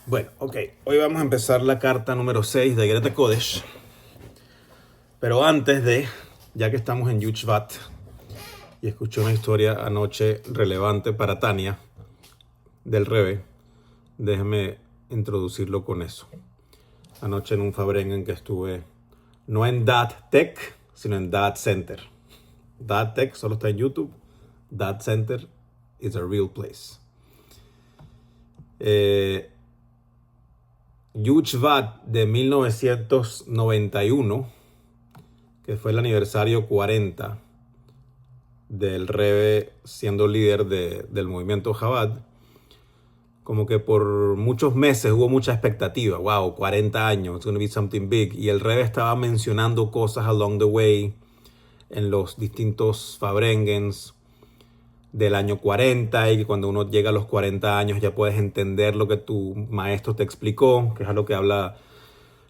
Bueno, ok. Hoy vamos a empezar la carta número 6 de Greta Kodesh. Pero antes de, ya que estamos en Yud Shvat, y escuché una historia anoche relevante para Tania, del Rebe, déjeme introducirlo con eso. Anoche en un Fabrengen en que estuve, no en Dat Tech, sino en Dat Center. Dat Tech solo está en YouTube. Dat Center is a real place. Yud Shvat de 1991, que fue el aniversario 40 del Rebbe siendo líder del movimiento Chabad, como que por muchos meses hubo mucha expectativa. Wow, 40 años, it's going to be something big. Y el Rebbe estaba mencionando cosas along the way en los distintos Fabrengens del año 40, y que cuando uno llega a los 40 años ya puedes entender lo que tu maestro te explicó, que es a lo que habla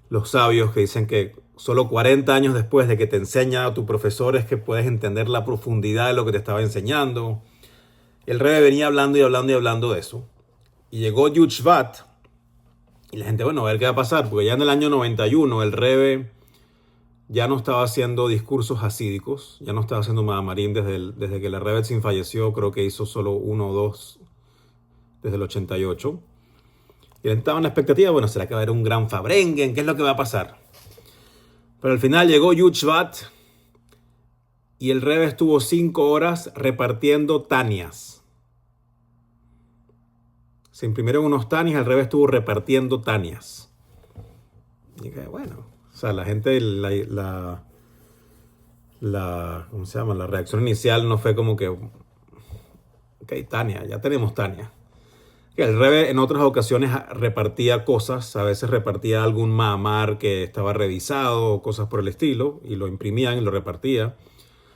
los sabios, que dicen que solo 40 años después de que te enseña a tu profesor es que puedes entender la profundidad de lo que te estaba enseñando. El Rebbe venía hablando y hablando y hablando de eso. Y llegó Yud Shvat, y la gente, bueno, a ver qué va a pasar, porque ya en el año 91 el Rebbe ya no estaba haciendo discursos hasídicos, ya no estaba haciendo Maamarim desde que la Rebbetzin falleció. Creo que hizo solo uno o dos desde el 88. Y él estaba en la expectativa, bueno, ¿será que va a haber un gran Fabrengen? ¿Qué es lo que va a pasar? Pero al final llegó Yud Shvat y el Rebbe estuvo 5 horas repartiendo tanias. Se imprimieron unos tanias, el Rebbe estuvo repartiendo tanias. Y dije, bueno, o sea, la gente, ¿cómo se llama? La reacción inicial no fue como que, ok, Tania, ya tenemos Tania. El Rebbe en otras ocasiones repartía cosas, a veces repartía algún Mahamar que estaba revisado, cosas por el estilo, y lo imprimían y lo repartía.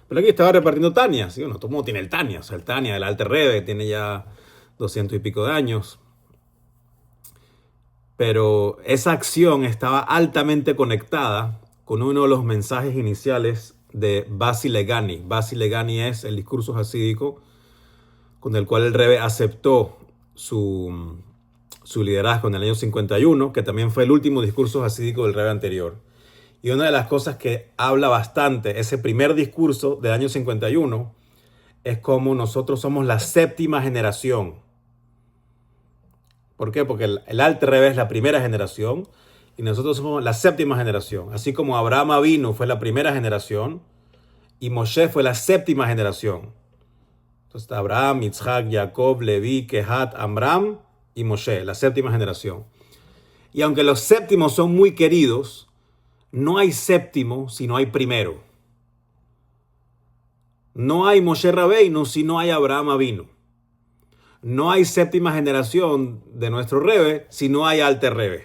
Pero aquí estaba repartiendo Tania, ¿sí? Bueno, todo el mundo tiene el Tania, o sea, el Tania del Alter Rebbe tiene ya 200 y pico de años. Pero esa acción estaba altamente conectada con uno de los mensajes iniciales de Basi Legani. Basi Legani es el discurso hasídico con el cual el Rebbe aceptó su liderazgo en el año 51, que también fue el último discurso hasídico del Rebbe anterior. Y una de las cosas que habla bastante ese primer discurso del año 51 es cómo nosotros somos la séptima generación. ¿Por qué? Porque el Alter Rebbe es la primera generación y nosotros somos la séptima generación. Así como Abraham Avinu fue la primera generación y Moshe fue la séptima generación. Entonces está Abraham, Yitzhak, Jacob, Leví, Kehat, Amram y Moshe, la séptima generación. Y aunque los séptimos son muy queridos, no hay séptimo si no hay primero. No hay Moshe Rabbeinu si no hay Abraham Avinu. No hay séptima generación de nuestro Rebbe si no hay Alter Rebbe.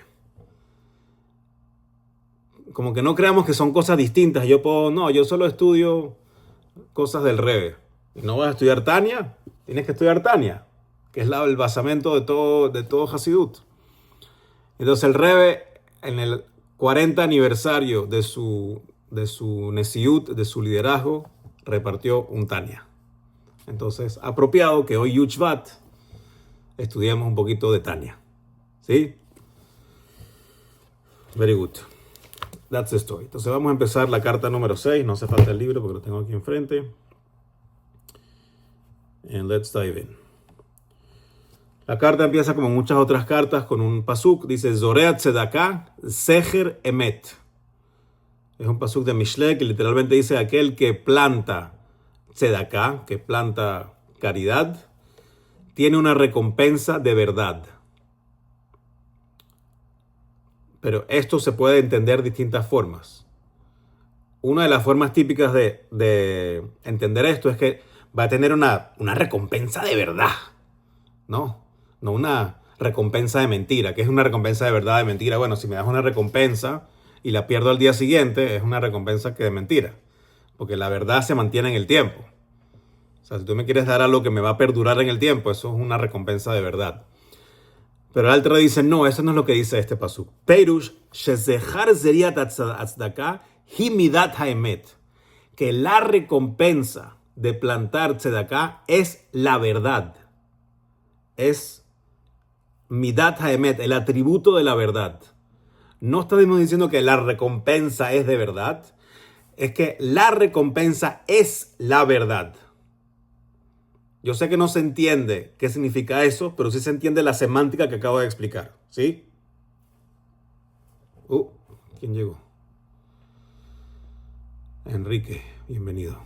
Como que no creamos que son cosas distintas. Yo solo estudio cosas del Rebbe. ¿Y no vas a estudiar Tania? Tienes que estudiar Tania, que es el basamento de todo Hasidut. Entonces el Rebbe, en el 40 aniversario de su Nesiut, de su liderazgo, repartió un Tania. Entonces, apropiado que hoy Yud Shvat estudiemos un poquito de Tania. ¿Sí? Very good. That's the story. Entonces vamos a empezar la carta número 6. No hace falta el libro porque lo tengo aquí enfrente. And let's dive in. La carta empieza como muchas otras cartas con un pasuk. Dice Zoreat Tzedakah Secher Emet. Es un pasuk de Mishle que literalmente dice aquel que planta Tzedakah, que planta caridad, tiene una recompensa de verdad. Pero esto se puede entender de distintas formas. Una de las formas típicas de entender esto es que va a tener una recompensa de verdad, ¿no? No una recompensa de mentira. ¿Qué es una recompensa de verdad, de mentira? Bueno, si me das una recompensa y la pierdo al día siguiente, es una recompensa que de mentira. Porque la verdad se mantiene en el tiempo. O sea, si tú me quieres dar algo que me va a perdurar en el tiempo, eso es una recompensa de verdad. Pero el Alter dice, no, eso no es lo que dice este pasuk. Peirush, shezehar zeriat tzedakah hi midat haemet. Que la recompensa de plantar tzedakah es la verdad. Es Midat Haemet, el atributo de la verdad. No estamos diciendo que la recompensa es de verdad, es que la recompensa es la verdad. Yo sé que no se entiende qué significa eso, pero sí se entiende la semántica que acabo de explicar, ¿sí? ¿Quién llegó? Enrique, bienvenido.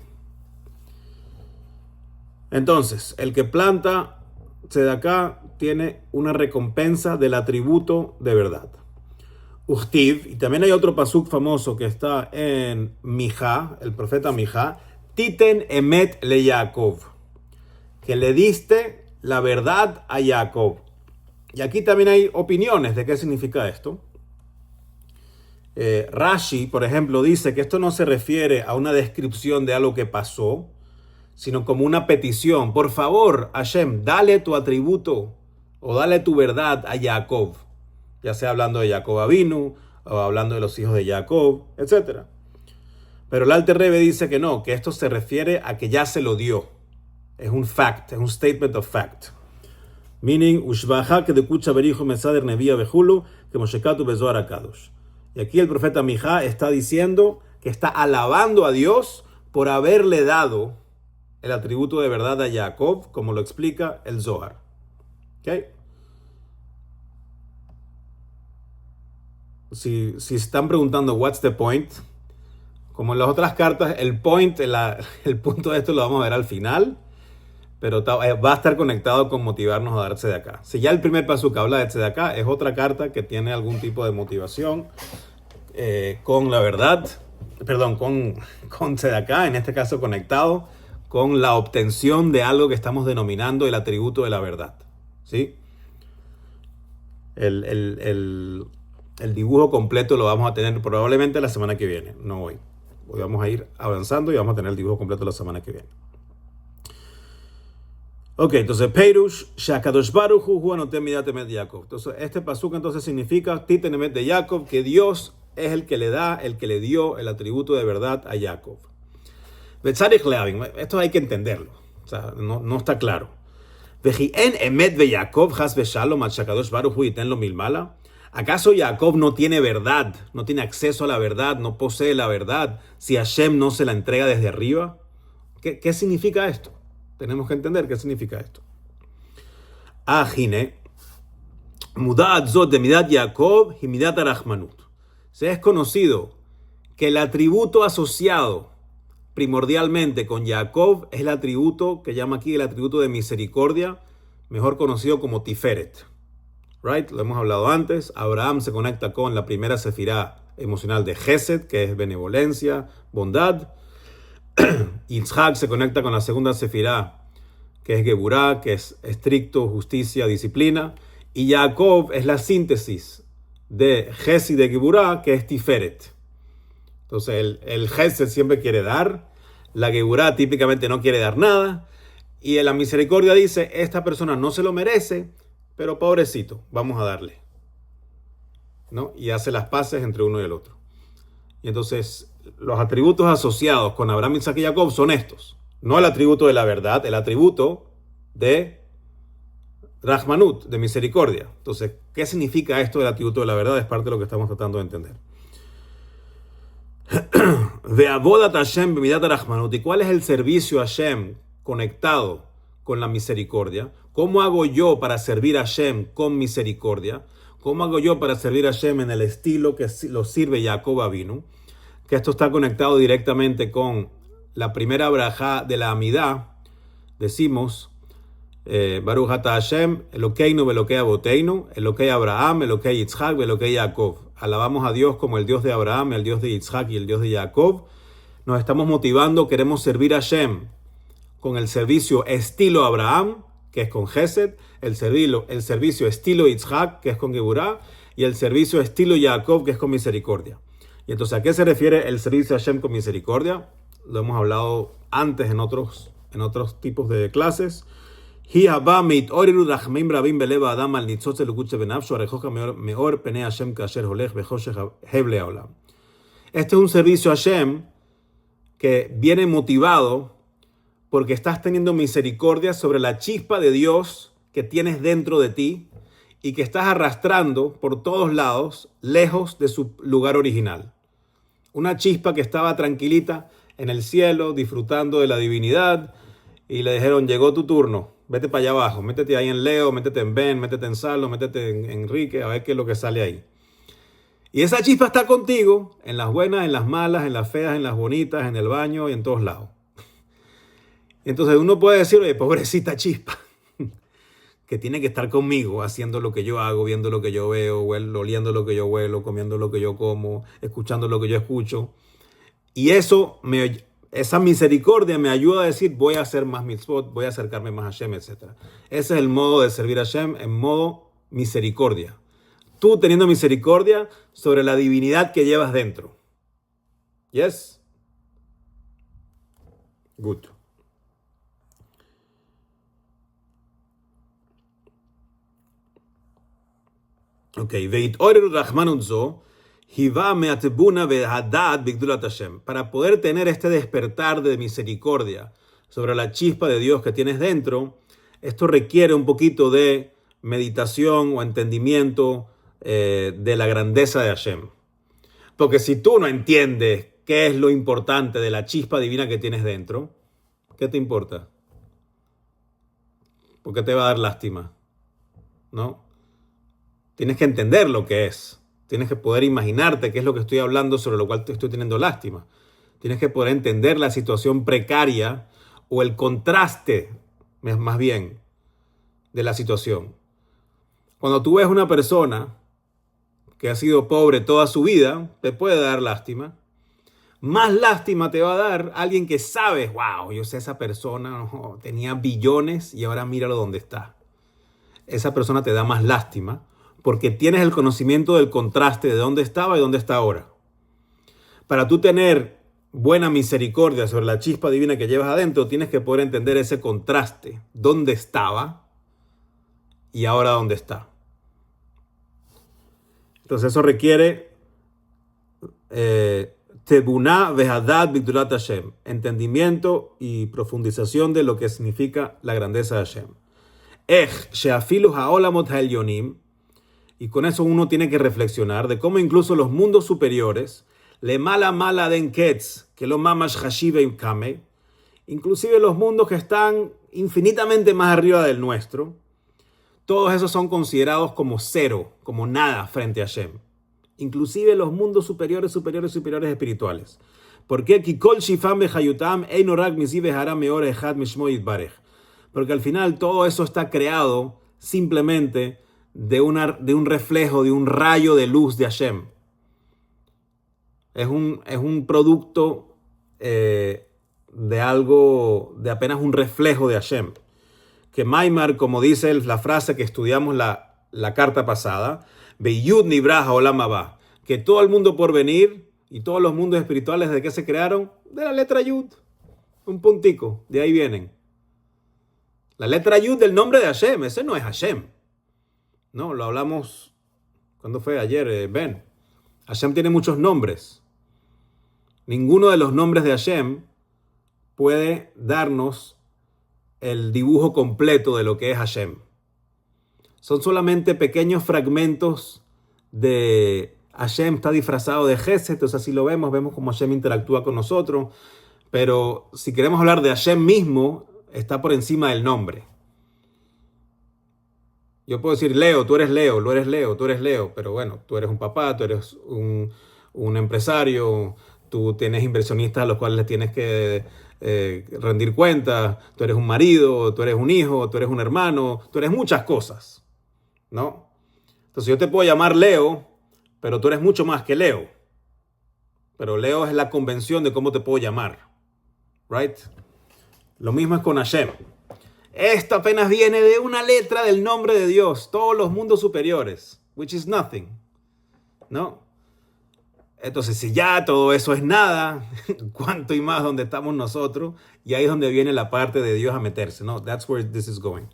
Entonces, el que planta tzedaká tiene una recompensa del atributo de verdad. Uchtiv, y también hay otro pasuk famoso que está en Mijá, el profeta Mijá, Titen emet le Jacob, que le diste la verdad a Jacob. Y aquí también hay opiniones de qué significa esto. Rashi, por ejemplo, dice que esto no se refiere a una descripción de algo que pasó, sino como una petición. Por favor, Hashem, dale tu atributo o dale tu verdad a Jacob. Ya sea hablando de Jacob Avinu, o hablando de los hijos de Jacob, etc. Pero el Alter Rebbe dice que no, que esto se refiere a que ya se lo dio. Es un fact, es un statement of fact. Meaning, Ushbaha que de Kucha Berijo Mesader Nevía Bejulu, que Moshekatu Bezoar Akadosh. Y aquí el profeta Mijá está diciendo que está alabando a Dios por haberle dado el atributo de verdad a Jacob, como lo explica el Zohar. ¿Okay? Si están preguntando what's the point, como en las otras cartas, el punto de esto lo vamos a ver al final, pero va a estar conectado con motivarnos a dar tzedakah. Si ya el primer pasuk habla de tzedakah, es otra carta que tiene algún tipo de motivación con la verdad, con tzedakah, en este caso conectado con la obtención de algo que estamos denominando el atributo de la verdad. ¿Sí? El dibujo completo lo vamos a tener probablemente la semana que viene, no hoy. Hoy vamos a ir avanzando y vamos a tener el dibujo completo la semana que viene. Ok, entonces, Peirush, Shakadosh Baruch Hu Anotem Midat Emet de Jacob. Entonces, este pasuk entonces significa Titen Emet de Jacob, que Dios es el que le da, el que le dio el atributo de verdad a Jacob. Betzarich Leavin, esto hay que entenderlo, o sea, no está claro. Veji en Emet de Jacob, Has Beshalom, Al Shakadosh Baruch Hu Yiten Lo Milmala. ¿Acaso Jacob no tiene verdad, no tiene acceso a la verdad, no posee la verdad, si Hashem no se la entrega desde arriba? ¿Qué significa esto? Tenemos que entender qué significa esto. Ajine, Mudat Zot de Midat Jacob y Midat Arachmanut. Se es conocido que el atributo asociado primordialmente con Jacob es el atributo que llama aquí el atributo de misericordia, mejor conocido como Tiferet. Right? Lo hemos hablado antes. Abraham se conecta con la primera sefirá emocional de Gesed, que es benevolencia, bondad. Yitzhak se conecta con la segunda sefirá, que es Geburá, que es estricto, justicia, disciplina. Y Jacob es la síntesis de Gesed y de Geburá, que es Tiferet. Entonces el Gesed siempre quiere dar, la Geburá típicamente no quiere dar nada, y en la misericordia dice, esta persona no se lo merece, pero pobrecito, vamos a darle, ¿no? Y hace las paces entre uno y el otro. Y entonces, los atributos asociados con Abraham, Isaac y Jacob son estos. No el atributo de la verdad, el atributo de Rahmanut, de misericordia. Entonces, ¿qué significa esto del atributo de la verdad? Es parte de lo que estamos tratando de entender. Ve'avodat Hashem b'midat Rahmanut. ¿Y cuál es el servicio a Hashem conectado con la misericordia? ¿Cómo hago yo para servir a Hashem con misericordia? ¿Cómo hago yo para servir a Hashem en el estilo que lo sirve Jacob Avinu? Que esto está conectado directamente con la primera brajá de la Amidá. Decimos, Baruch ata Hashem, Elokeinu ve'Elokei Aboteinu, Elokei Abraham, Elokei Yitzhak, ve'Elokei Jacob. Alabamos a Dios como el Dios de Abraham, el Dios de Yitzhak y el Dios de Jacob. Nos estamos motivando, queremos servir a Hashem con el servicio estilo Abraham, que es con Gesed, el servicio estilo Yitzhak, que es con Geburá, y el servicio estilo Jacob, que es con misericordia. Y entonces, ¿a qué se refiere el servicio a Hashem con misericordia? Lo hemos hablado antes en otros tipos de clases. Este es un servicio a Hashem que viene motivado porque estás teniendo misericordia sobre la chispa de Dios que tienes dentro de ti y que estás arrastrando por todos lados, lejos de su lugar original. Una chispa que estaba tranquilita en el cielo, disfrutando de la divinidad, y le dijeron, llegó tu turno, vete para allá abajo, métete ahí en Leo, métete en Ben, métete en Salo, métete en Enrique, a ver qué es lo que sale ahí. Y esa chispa está contigo, en las buenas, en las malas, en las feas, en las bonitas, en el baño y en todos lados. Entonces uno puede decir, oye, pobrecita chispa, que tiene que estar conmigo haciendo lo que yo hago, viendo lo que yo veo, oliendo lo que yo huelo, comiendo lo que yo como, escuchando lo que yo escucho. Y esa misericordia me ayuda a decir, voy a hacer más mitzvot, voy a acercarme más a Hashem, etc. Ese es el modo de servir a Hashem, en modo misericordia. Tú teniendo misericordia sobre la divinidad que llevas dentro. ¿Yes? Good. Ok, para poder tener este despertar de misericordia sobre la chispa de Dios que tienes dentro, esto requiere un poquito de meditación o entendimiento de la grandeza de Hashem. Porque si tú no entiendes qué es lo importante de la chispa divina que tienes dentro, ¿qué te importa? ¿Por qué te va a dar lástima? ¿No? Tienes que entender lo que es. Tienes que poder imaginarte qué es lo que estoy hablando, sobre lo cual te estoy teniendo lástima. Tienes que poder entender la situación precaria o el contraste, más bien, de la situación. Cuando tú ves una persona que ha sido pobre toda su vida, te puede dar lástima. Más lástima te va a dar alguien que sabes, wow, yo sé esa persona, tenía billones y ahora míralo dónde está. Esa persona te da más lástima porque tienes el conocimiento del contraste de dónde estaba y dónde está ahora. Para tú tener buena misericordia sobre la chispa divina que llevas adentro, tienes que poder entender ese contraste, dónde estaba y ahora dónde está. Entonces eso requiere Tebuna Vehadat Bigdulat Hashem, entendimiento y profundización de lo que significa la grandeza de Hashem. Sheafilu Haolamot Ha'elyonim, y con eso uno tiene que reflexionar de cómo incluso los mundos superiores, le mala den ketz, que lo mamash hashive y kame, inclusive los mundos que están infinitamente más arriba del nuestro, todos esos son considerados como cero, como nada frente a Hashem. Inclusive los mundos superiores espirituales. ¿Por qué? Porque al final todo eso está creado simplemente de un reflejo, de un rayo de luz de Hashem. Es un producto de algo, de apenas un reflejo de Hashem. Que Maimar, como dice la frase que estudiamos la carta pasada, Beyud Nibraja Olam Haba, que todo el mundo por venir y todos los mundos espirituales, ¿de qué se crearon? De la letra Yud. Un puntico, de ahí vienen. La letra Yud del nombre de Hashem, ese no es Hashem. No, lo hablamos, ¿cuándo fue? Ayer, Ben. Hashem tiene muchos nombres. Ninguno de los nombres de Hashem puede darnos el dibujo completo de lo que es Hashem. Son solamente pequeños fragmentos de Hashem, está disfrazado de Gesed, entonces así lo vemos cómo Hashem interactúa con nosotros, pero si queremos hablar de Hashem mismo, está por encima del nombre. Yo puedo decir, Leo, tú eres Leo, tú eres Leo, tú eres Leo, pero bueno, tú eres un papá, tú eres un empresario, tú tienes inversionistas a los cuales les tienes que rendir cuentas, tú eres un marido, tú eres un hijo, tú eres un hermano, tú eres muchas cosas, ¿no? Entonces yo te puedo llamar Leo, pero tú eres mucho más que Leo. Pero Leo es la convención de cómo te puedo llamar, ¿right? Lo mismo es con Hashem. Esto apenas viene de una letra del nombre de Dios, todos los mundos superiores, which is nothing, ¿no? Entonces, si ya todo eso es nada, ¿cuánto y más donde estamos nosotros? Y ahí es donde viene la parte de Dios a meterse, ¿no? That's where this is going.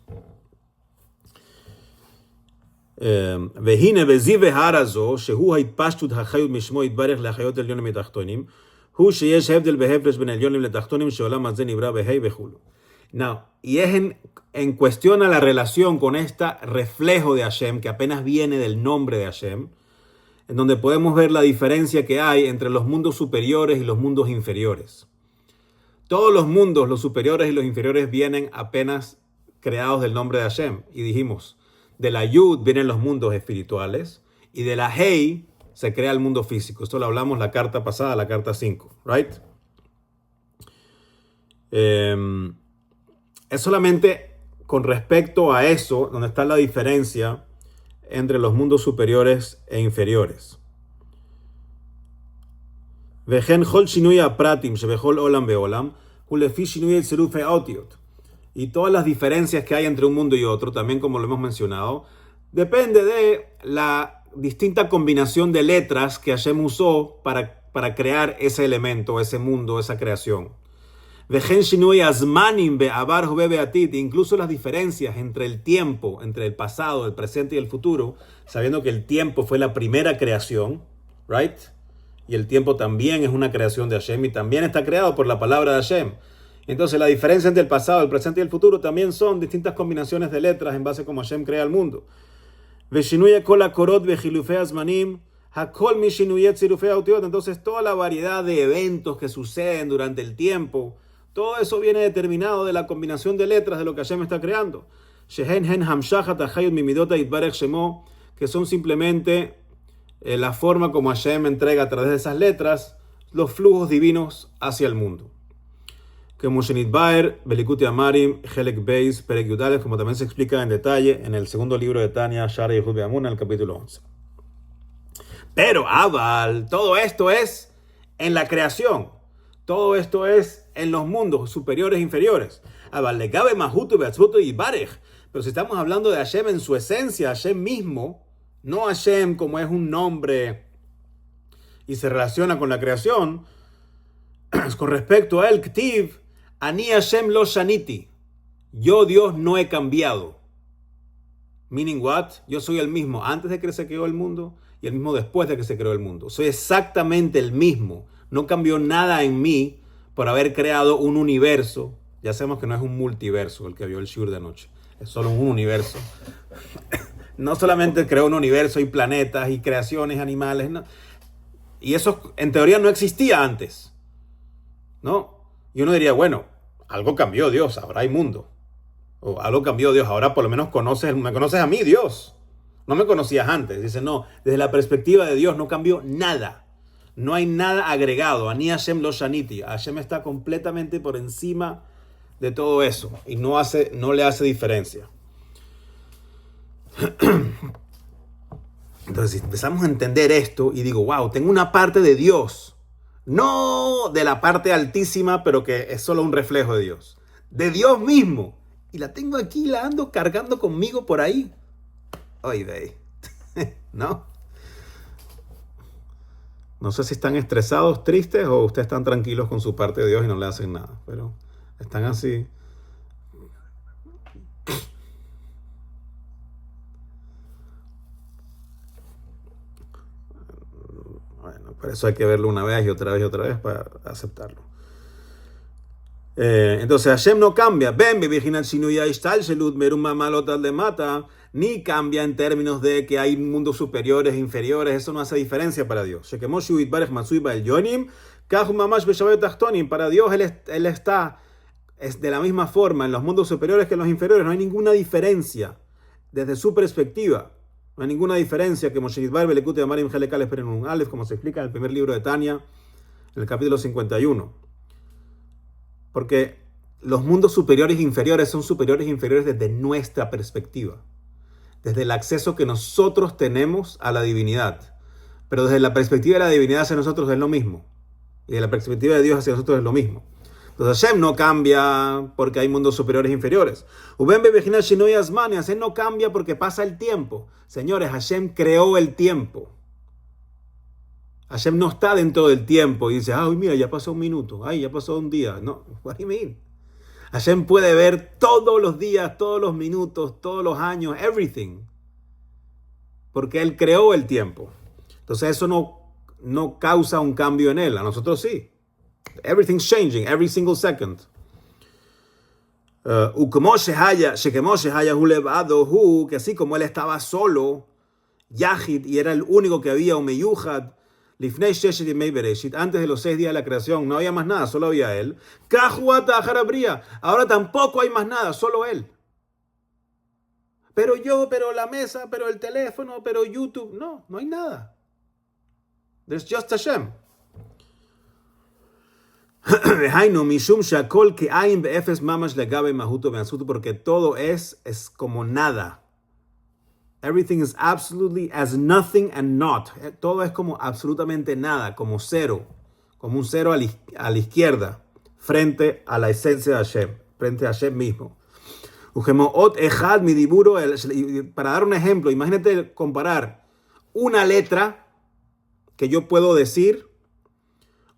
והנה בזיו ההר הזו, שהוא ההתפשטות החיות משמו יתברך להחיות עליונים ותחתונים, הוא שיש הבדל בהפרש בין עליונים לתחתונים, שעולם הזה נברא בהי וכולו. Now, y es en cuestión a la relación con este reflejo de Hashem, que apenas viene del nombre de Hashem, en donde podemos ver la diferencia que hay entre los mundos superiores y los mundos inferiores. Todos los mundos, los superiores y los inferiores, vienen apenas creados del nombre de Hashem. Y dijimos, de la Yud vienen los mundos espirituales y de la Hei se crea el mundo físico. Esto lo hablamos la carta pasada, la carta 5, ¿right? Es solamente con respecto a eso donde está la diferencia entre los mundos superiores e inferiores. Vejen hol shinui apratim shebechol olam beolam ulefi shinui el aotiot. Y todas las diferencias que hay entre un mundo y otro, también como lo hemos mencionado, depende de la distinta combinación de letras que Hashem usó para crear ese elemento, ese mundo, esa creación. Vejen shinui azmanim be'abar hove be'atit. Incluso las diferencias entre el tiempo, entre el pasado, el presente y el futuro, sabiendo que el tiempo fue la primera creación, right? Y el tiempo también es una creación de Hashem y también está creado por la palabra de Hashem. Entonces la diferencia entre el pasado, el presente y el futuro también son distintas combinaciones de letras en base a cómo Hashem crea el mundo. Entonces toda la variedad de eventos que suceden durante el tiempo, todo eso viene determinado de la combinación de letras de lo que Hashem está creando. Que son simplemente la forma como Hashem entrega a través de esas letras los flujos divinos hacia el mundo. Como también se explica en detalle en el segundo libro de Tania, Shara y Yehud Be'amun, en el capítulo 11. Pero, Aval, todo esto es en la creación. Todo esto es en los mundos superiores e inferiores. Aval, legabe mahutu beatzvutu y barej. Pero si estamos hablando de Hashem en su esencia, Hashem mismo, no Hashem como es un nombre y se relaciona con la creación, con respecto a él, Ktiv, Ani Hashem lo shaniti. Yo, Dios, no he cambiado. Meaning what? Yo soy el mismo antes de que se creó el mundo y el mismo después de que se creó el mundo. Soy exactamente el mismo. No cambió nada en mí por haber creado un universo. Ya sabemos que no es un multiverso el que vio el shiur de anoche. Es solo un universo. No solamente creó un universo y planetas y creaciones, animales. No. Y eso en teoría no existía antes. ¿No? Y uno diría, bueno, algo cambió Dios, ahora hay mundo. O algo cambió Dios, ahora por lo menos me conoces a mí, Dios. No me conocías antes. Dice, no, desde la perspectiva de Dios no cambió nada. No hay nada agregado. Ani Hashem lo shaniti. Hashem está completamente por encima de todo eso. Y no le hace diferencia. Entonces, si empezamos a entender esto y digo, wow, tengo una parte de Dios. No de la parte altísima, pero que es solo un reflejo de Dios. De Dios mismo. Y la tengo aquí, la ando cargando conmigo por ahí. Ay, ve. ¿No? No sé si están estresados, tristes, o ustedes están tranquilos con su parte de Dios y no le hacen nada. Pero están así. Bueno, por eso hay que verlo una vez y otra vez para aceptarlo. Entonces Hashem no cambia. Ni cambia en términos de que hay mundos superiores e inferiores. Eso no hace diferencia para Dios. Para Dios Él está de la misma forma en los mundos superiores que en los inferiores. No hay ninguna diferencia desde su perspectiva. No hay ninguna diferencia que Moshe Yitbar Belekut Amarim Helekal Esperen Aleph, como se explica en el primer libro de Tania, en el capítulo 51. Porque los mundos superiores e inferiores son superiores e inferiores desde nuestra perspectiva. Desde el acceso que nosotros tenemos a la divinidad. Pero desde la perspectiva de la divinidad hacia nosotros es lo mismo. Y de la perspectiva de Dios hacia nosotros es lo mismo. Entonces Hashem no cambia porque hay mundos superiores e inferiores. Hashem no cambia porque pasa el tiempo. Señores, Hashem creó el tiempo. Hashem no está dentro del tiempo y dice, ay, mira, ya pasó un minuto, ay, ya pasó un día. No, what do you mean? Hashem puede ver todos los días, todos los minutos, todos los años, everything. Porque Él creó el tiempo. Entonces eso no causa un cambio en Él. A nosotros sí. Everything's changing, every single second. que así como él estaba solo, Yahid, y era el único que había, Umeyuhad, Lifnei Sheshet Yemei Bereshit, antes de los 6 días de la creación, no había más nada, solo había él. Kahuata Harabria, ahora tampoco hay más nada, solo él. Pero yo, pero la mesa, pero el teléfono, pero YouTube, no hay nada. There's just Hashem. Porque todo es como nada. Everything is absolutely as nothing and not. Todo es como absolutamente nada, como cero. Como un cero a la izquierda, frente a la esencia de Hashem, frente a Hashem mismo. Para dar un ejemplo, imagínate comparar una letra que yo puedo decir,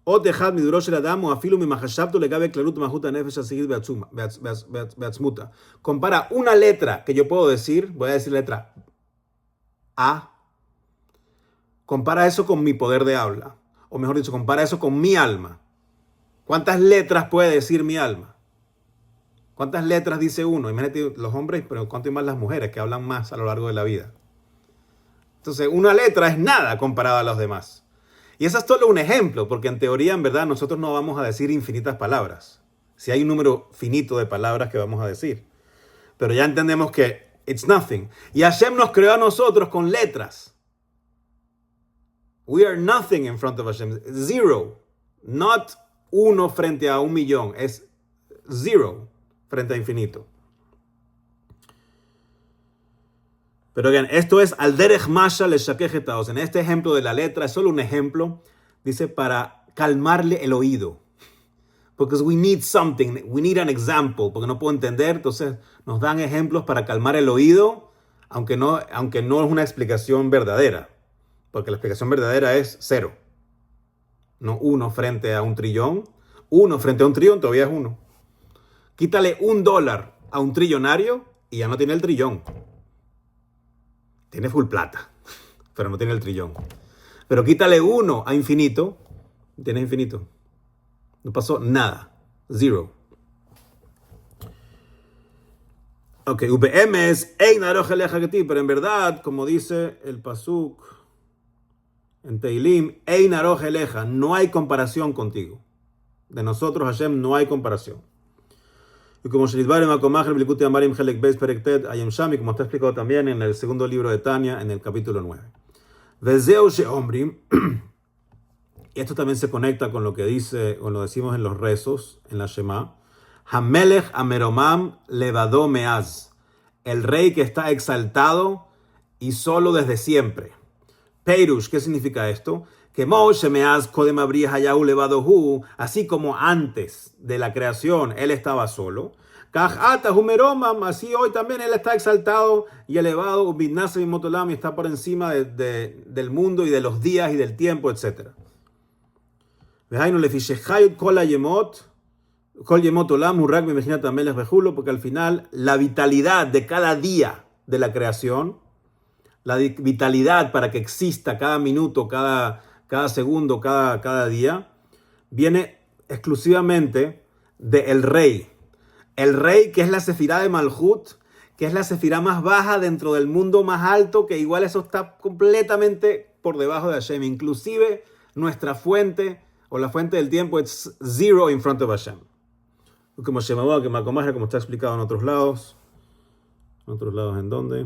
compara una letra que yo puedo decir, voy a decir letra A, compara eso con mi poder de habla, o mejor dicho, compara eso con mi alma. ¿Cuántas letras puede decir mi alma? ¿Cuántas letras dice uno? Imagínate los hombres, pero cuánto más las mujeres que hablan más a lo largo de la vida. Entonces, una letra es nada comparada a los demás. Y eso es solo un ejemplo, porque en teoría, en verdad, nosotros no vamos a decir infinitas palabras. Si hay un número finito de palabras que vamos a decir. Pero ya entendemos que it's nothing. Y Hashem nos creó a nosotros con letras. We are nothing in front of Hashem. Zero. Not 1 frente a 1,000,000. Es 0 frente a infinito. Pero bien, esto es al derech masha le shakejetaos. En este ejemplo de la letra, es solo un ejemplo, dice, para calmarle el oído. Porque we need something, we need an example, porque no puedo entender, entonces nos dan ejemplos para calmar el oído, aunque no es una explicación verdadera, porque la explicación verdadera es 0. No 1 frente a 1,000,000,000. 1 frente a 1,000,000,000 todavía es 1. Quítale $1 a un trillonario y ya no tiene el trillón. Tiene full plata, pero no tiene el trillón. Pero quítale 1 a infinito, tienes infinito. No pasó nada. 0. Ok, UPM es Ein Aroch Eleja Geti, pero en verdad, como dice el pasuk en Teilim, Ein Aroch Eleja, no hay comparación contigo. De nosotros, Hashem, no hay comparación. Y como como está explicado también en el segundo libro de Tania, en el capítulo 9. Y esto también se conecta con lo que dice, o lo decimos en los rezos, en la Shema. Hamelech ameromam levado meaz. El rey que está exaltado y solo desde siempre. Peirush, ¿qué significa esto? Que Moshe meaz kodem abri hayahu levadohu, así como antes de la creación él estaba solo. Kach ata humeromam, así hoy también él está exaltado y elevado. Ubidnase bimotolam, y está por encima del mundo y de los días y del tiempo, etc. Porque al final la vitalidad de cada día de la creación, la vitalidad para que exista cada minuto, cada segundo, cada día, viene exclusivamente del rey. El rey, que es la sefirá de Malhut, que es la sefirá más baja dentro del mundo más alto, que igual eso está completamente por debajo de Hashem. Inclusive nuestra fuente, o la fuente del tiempo, es 0 in front of Hashem. Como Shemaboa, que Macomaje, como está explicado en otros lados. ¿En otros lados en dónde?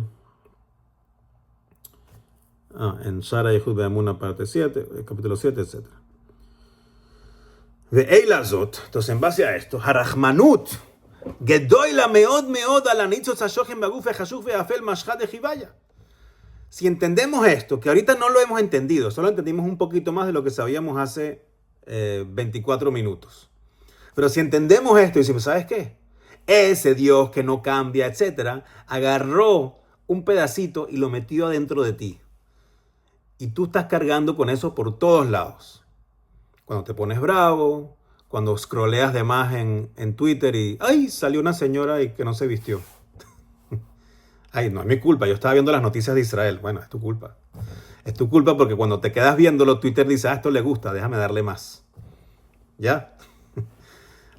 En Shara Yehud Be'amuna, parte 7, capítulo 7, etc. De Eilazot, entonces en base a esto, Harachmanut, Gedoila meod meod alanitzot sashochem baguf ejashuf veafel mashhat de Jibaya. Si entendemos esto, que ahorita no lo hemos entendido, solo entendimos un poquito más de lo que sabíamos hace 24 minutos. Pero si entendemos esto y decimos, ¿sabes qué? Ese Dios que no cambia, etcétera, agarró un pedacito y lo metió adentro de ti. Y tú estás cargando con eso por todos lados. Cuando te pones bravo, cuando scrolleas de más en Twitter y ¡ay! Salió una señora y que no se vistió. Ay, no es mi culpa, yo estaba viendo las noticias de Israel. Bueno, es tu culpa. Es tu culpa porque cuando te quedas viéndolo, Twitter dice, esto le gusta, déjame darle más. ¿Ya?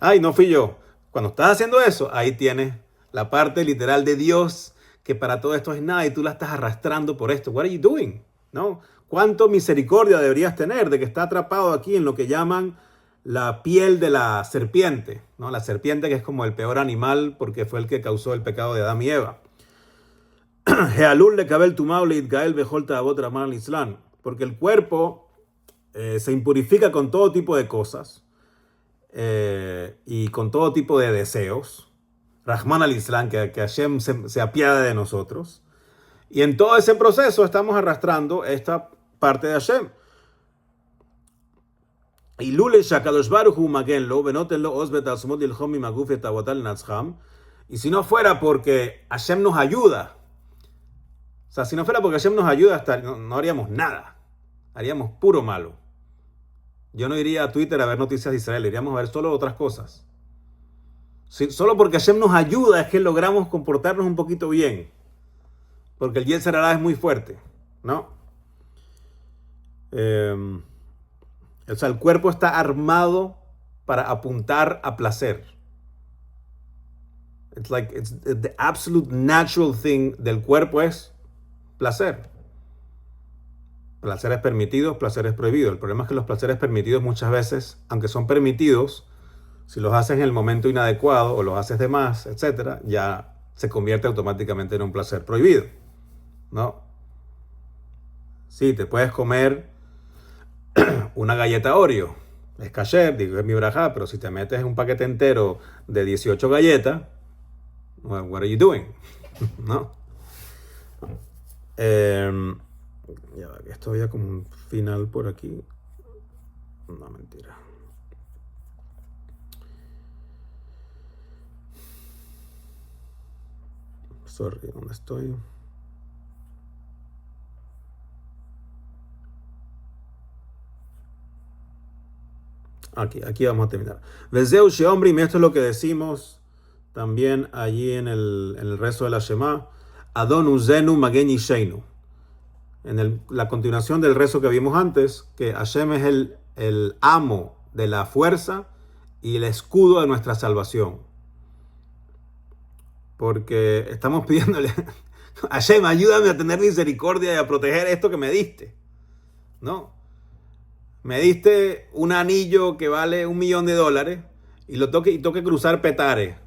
Ay, no fui yo. Cuando estás haciendo eso, ahí tienes la parte literal de Dios, que para todo esto es nada y tú la estás arrastrando por esto. What are you doing? ¿No? ¿Cuánto misericordia deberías tener de que está atrapado aquí en lo que llaman la piel de la serpiente? ¿No? La serpiente, que es como el peor animal porque fue el que causó el pecado de Adán y Eva. Porque el cuerpo se impurifica con todo tipo de cosas y con todo tipo de deseos. Rahman al-Islam, que Hashem se apiade de nosotros. Y en todo ese proceso estamos arrastrando esta parte de Hashem. Y lule shakadosh baruch hu magenlo venotenlo osbet asumot lilchom imaguf et avotal natzham. Y si no fuera porque Hashem nos ayuda, o sea, si no fuera porque Hashem nos ayuda, no haríamos nada. Haríamos puro malo. Yo no iría a Twitter a ver noticias de Israel, iríamos a ver solo otras cosas. Solo porque Hashem nos ayuda es que logramos comportarnos un poquito bien. Porque el Yetzer Hará es muy fuerte, ¿no? O sea, el cuerpo está armado para apuntar a placer. It's the absolute natural thing del cuerpo es placer. Placeres permitidos, placeres prohibidos. El problema es que los placeres permitidos muchas veces, aunque son permitidos, si los haces en el momento inadecuado o los haces de más, etc., ya se convierte automáticamente en un placer prohibido, ¿no? Sí, te puedes comer una galleta Oreo. Es kasher, digo, es mi brajá, pero si te metes un paquete entero de 18 galletas, what are you doing? ¿No? Ya, esto había como un final por aquí. No, mentira. Sorry, ¿dónde estoy? Aquí vamos a terminar. Vezeu sheomrim, y esto es lo que decimos también allí en el rezo de la Shema. Adon uzenu magen yisheinu. En la continuación del rezo que vimos antes, que Hashem es el amo de la fuerza y el escudo de nuestra salvación. Porque estamos pidiéndole, Hashem, ayúdame a tener misericordia y a proteger esto que me diste. ¿No? Me diste un anillo que vale $1.000.000 y tengo que cruzar Petare.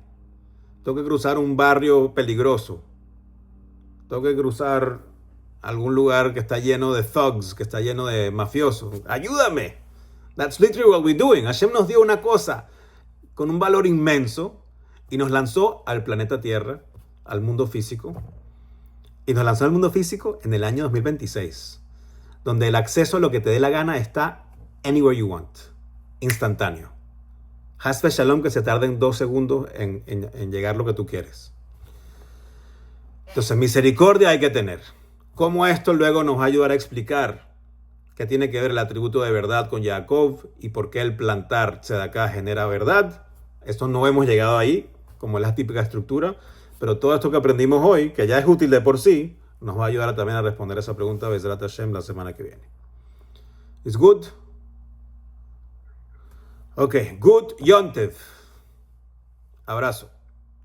Tengo que cruzar un barrio peligroso. Tengo que cruzar algún lugar que está lleno de thugs, que está lleno de mafiosos. ¡Ayúdame! That's literally what we're doing. Hashem nos dio una cosa con un valor inmenso y nos lanzó al planeta Tierra, al mundo físico. Y nos lanzó al mundo físico en el año 2026, donde el acceso a lo que te dé la gana está anywhere you want, instantáneo. Hasbe Shalom, que se tarden 2 segundos en llegar lo que tú quieres. Entonces, misericordia hay que tener. ¿Cómo esto luego nos va a ayudar a explicar qué tiene que ver el atributo de verdad con Jacob y por qué el plantar tzedaká genera verdad? Esto no hemos llegado ahí, como es la típica estructura, pero todo esto que aprendimos hoy, que ya es útil de por sí, nos va a ayudar también a responder esa pregunta Bezrat Hashem la semana que viene. ¿Is good? Ok, good Yontev. Abrazo.